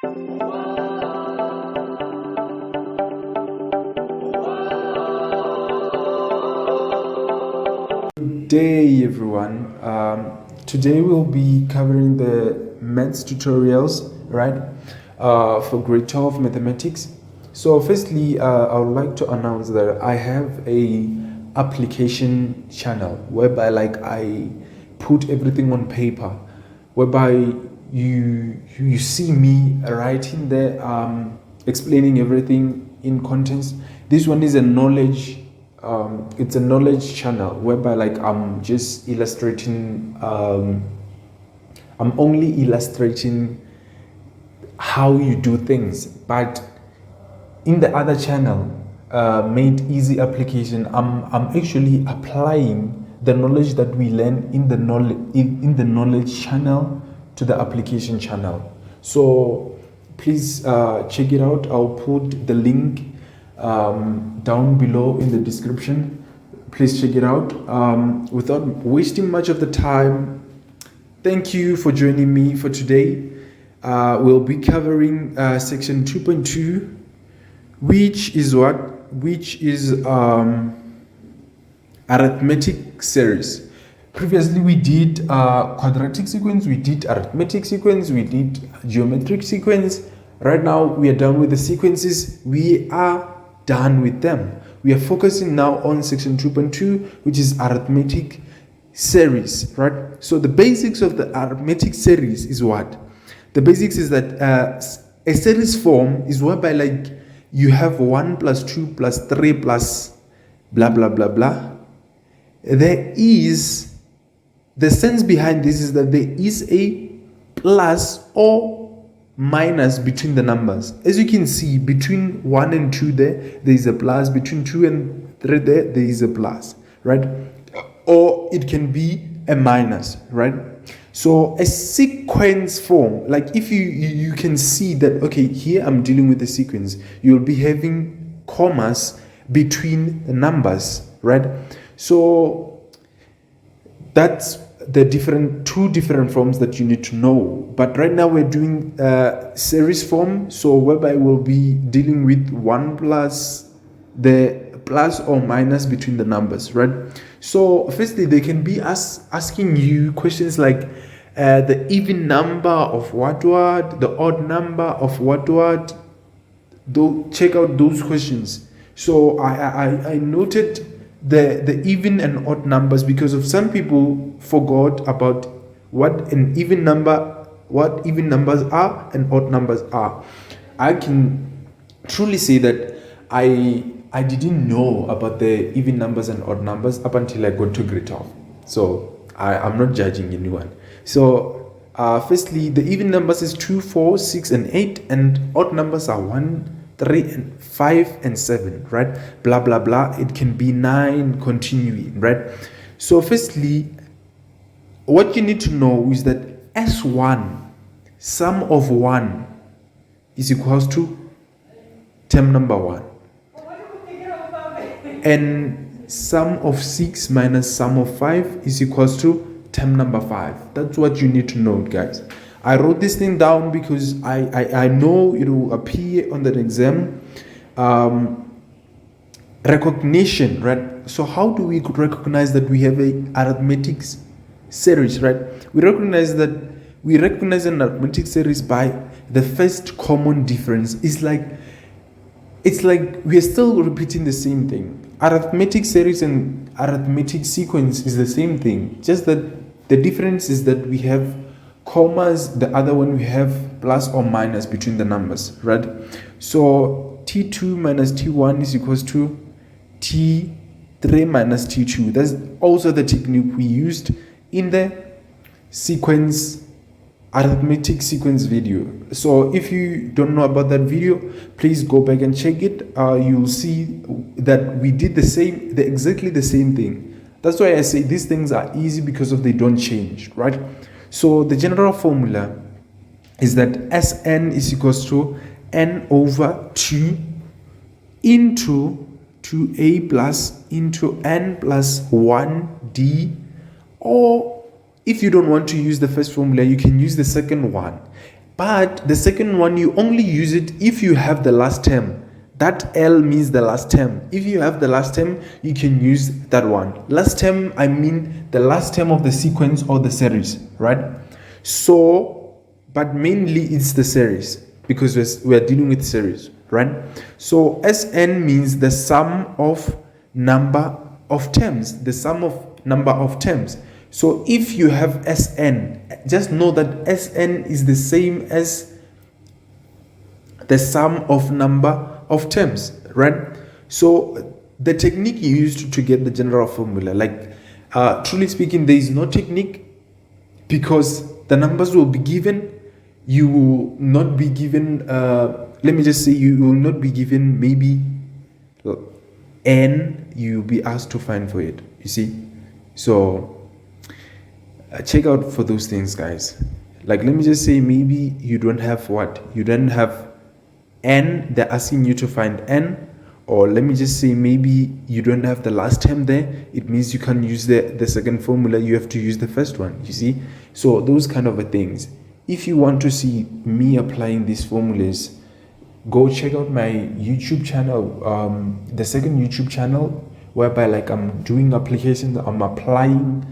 Good day, everyone. Today we'll be covering the maths tutorials, right, for grade 12 mathematics. So firstly, I would like to announce that I have a application channel whereby I put everything on paper, whereby you see me writing there, explaining everything in contents. This one is a knowledge. It's a knowledge channel whereby I'm just illustrating. I'm only illustrating how you do things, but in the other channel, made easy application, I'm actually applying the knowledge that we learn in the knowledge channel to the application channel. So please check it out. I'll put the link down below in the description. Please check it out. Without wasting much of the time, thank you for joining me for today. We'll be covering section 2.2, which is arithmetic series. Previously we did quadratic sequence, we did arithmetic sequence, we did geometric sequence. Right now we are done with the sequences. We are done with them. We are focusing now on section 2.2, which is arithmetic series, right? So the basics of the arithmetic series is what? The basics is that a series form is whereby you have 1 plus 2 plus 3 plus blah blah blah blah. There is, the sense behind this is that there is a plus or minus between the numbers. As you can see, between 1 and 2 there is a plus. Between 2 and 3 there is a plus, right? Or it can be a minus, right? So a sequence form, if you can see that, okay, here I'm dealing with a sequence, you'll be having commas between the numbers, right? So that's the two different forms that you need to know. But right now we're doing series form, so whereby we'll be dealing with 1 plus the plus or minus between the numbers, right? So firstly, they can be asking you questions like the even number of what, the odd number of what. Check out those questions. So I noted the even and odd numbers because of some people forgot about what even numbers are and odd numbers are. I can truly say that I didn't know about the even numbers and odd numbers up until I got to grade 12. So I'm not judging anyone. So firstly, the even numbers is 2, 4, 6, and 8, and odd numbers are 1, 3, and 5, and 7, right? Blah, blah, blah. It can be 9, continuing, right? So firstly, what you need to know is that S1, sum of 1 is equals to term number 1. And sum of 6 minus sum of 5 is equals to term number 5. That's what you need to know, guys. I wrote this thing down because I know it will appear on that exam. Recognition, right? So how do we recognize that we have a arithmetic series, right? We recognize an arithmetic series by the first common difference. It's like we are still repeating the same thing. Arithmetic series and arithmetic sequence is the same thing, just that the difference is that we have commas, the other one we have plus or minus between the numbers, right? So T2 minus T1 is equals to T3 minus T2. That's also the technique we used in the arithmetic sequence video. So if you don't know about that video, please go back and check it. You'll see that we did exactly the same thing. That's why I say these things are easy because they don't change, right? So the general formula is that Sn is equals to n over 2 into 2a plus into n plus 1d, or if you don't want to use the first formula, you can use the second one. But the second one, you only use it if you have the last term. That L means the last term. If you have the last term, you can use that one. Last term, I mean the last term of the sequence or the series, right? So, but mainly it's the series because we're dealing with series, right? So Sn means the sum of number of terms, the sum of number of terms. So if you have Sn, just know that Sn is the same as the sum of number of terms, right? So the technique you used to get the general formula, like truly speaking, there is no technique because the numbers will be given. You will not be given, let me just say, you will not be given maybe n, you'll be asked to find for it, you see. So check out for those things, guys. Like, let me just say, maybe you don't have what? You don't have n, they're asking you to find n. Or let me just say, maybe you don't have the last term there. It means you can't use the second formula. You have to use the first one, you see. So those kind of things. If you want to see me applying these formulas, go check out my YouTube channel, the second YouTube channel, whereby like I'm doing applications, I'm applying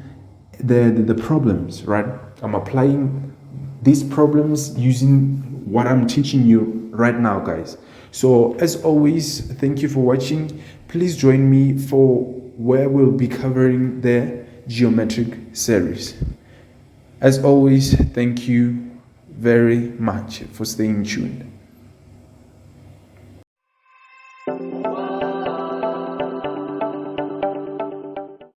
the problems, right? I'm applying these problems using what I'm teaching you right now, guys. So as always, thank you for watching. Please join me for where we'll be covering the geometric series. As always, thank you very much for staying tuned.